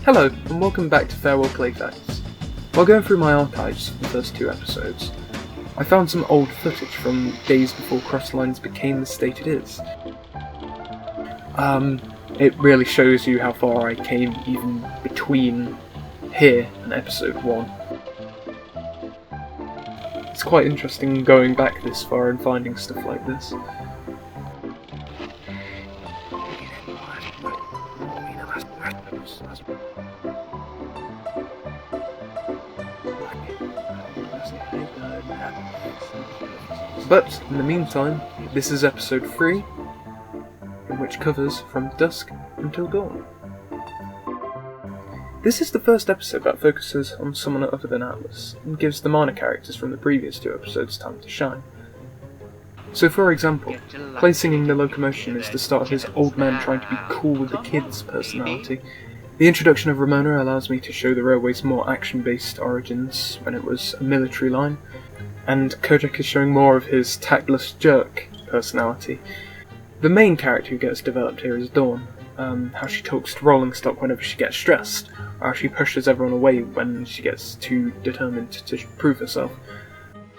Hello, and welcome back to Farewell Playfacts. While going through my archives for the first two episodes, I found some old footage from days before Crosslines became the state it is. It really shows you how far I came even between here and episode 1. It's quite interesting going back this far and finding stuff like this. But, in the meantime, this is episode 3, which covers From Dusk Until Dawn. This is the first episode that focuses on someone other than Atlas, and gives the minor characters from the previous 2 episodes time to shine. So for example, Clay singing the locomotion is the start of his old man trying to be cool with the kids personality. The introduction of Ramona allows me to show the railway's more action-based origins when it was a military line, and Kojak is showing more of his tactless jerk personality. The main character who gets developed here is Dawn, how she talks to rolling stock whenever she gets stressed, or how she pushes everyone away when she gets too determined to prove herself.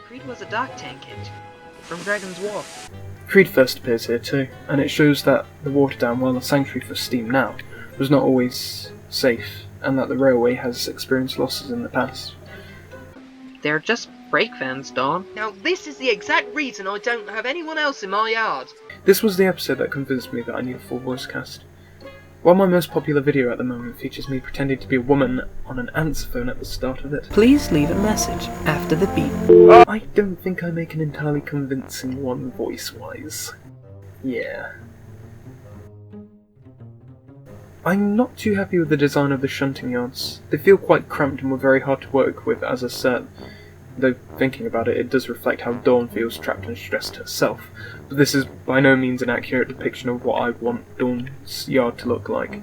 Creed was a dark tank kid from Dragon's War. Creed first appears here too, and it shows that the Waterdam, while a sanctuary for steam now, was not always safe, and that the railway has experienced losses in the past. They're just brake fans, Dawn. Now this is the exact reason I don't have anyone else in my yard. This was the episode that convinced me that I need a full voice cast. While my most popular video at the moment features me pretending to be a woman on an answer phone at the start of it, please leave a message after the beep. I don't think I make an entirely convincing one voice-wise. Yeah. I'm not too happy with the design of the shunting yards. They feel quite cramped and were very hard to work with as a set. Though, thinking about it, it does reflect how Dawn feels trapped and stressed herself. But this is by no means an accurate depiction of what I want Dawn's yard to look like.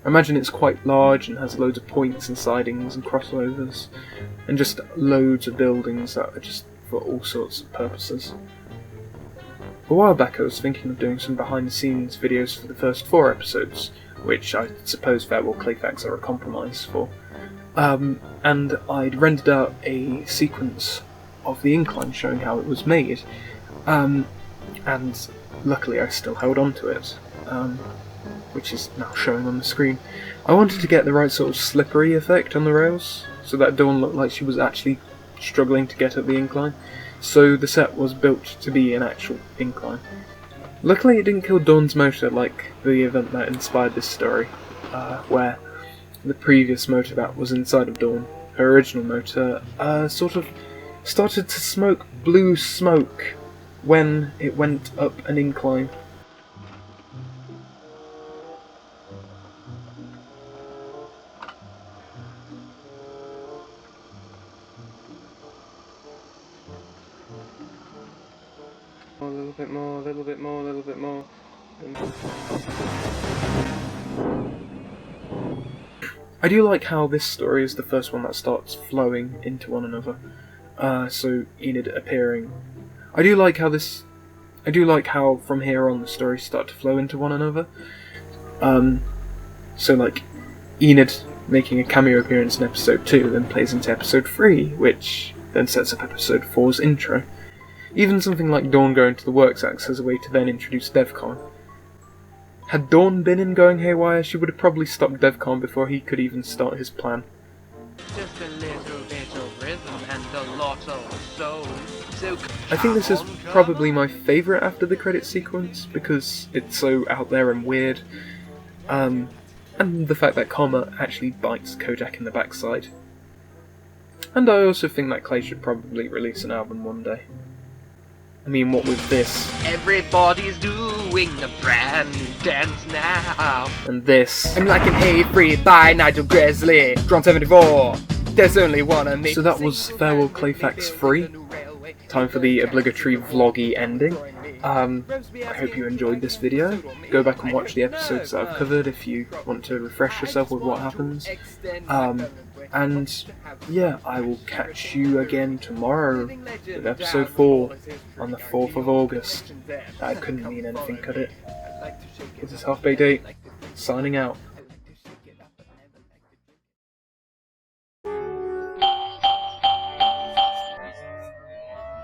I imagine it's quite large and has loads of points and sidings and crossovers, and just loads of buildings that are just for all sorts of purposes. A while back I was thinking of doing some behind the scenes videos for the first 4 episodes, which I suppose Farewell Clayfax are a compromise for. And I'd rendered out a sequence of the incline showing how it was made, and luckily I still held on to it, which is now showing on the screen. I wanted to get the right sort of slippery effect on the rails, so that Dawn looked like she was actually struggling to get up the incline, so the set was built to be an actual incline. Luckily it didn't kill Dawn's motor like the event that inspired this story, where the previous motor that was inside of Dawn, her original motor, sort of started to smoke blue smoke when it went up an incline. A little bit more, a little bit more, a little bit more. I do like how this story is the first one that starts flowing into one another. So Enid appearing. I do like how from here on the stories start to flow into one another. So like Enid making a cameo appearance in episode 2, then plays into episode 3, which then sets up episode 4's intro. Even something like Dawn going to the works acts as a way to then introduce DevCon. Had Dawn been in Going Haywire, she would have probably stopped DevCon before he could even start his plan. Just a little bit of rhythm and a lot of soul. So I think this is probably my favourite after the credit sequence, because it's so out there and weird. And the fact that Karma actually bites Kojak in the backside. And I also think that Clay should probably release an album one day. I mean, what with this? Everybody's doing a brand new dance now. And this. I'm like an A3 by Nigel Grizzly. Drawn 74. There's only one of me. So that was Farewell Clayfax 3. Time for the obligatory vloggy ending. I hope you enjoyed this video. Go back and watch the episodes that I've covered if you want to refresh yourself with what happens. And yeah, I will catch you again tomorrow with episode 4 on the 4th of August. That couldn't mean anything, could it? This is Half Baked 8, signing out.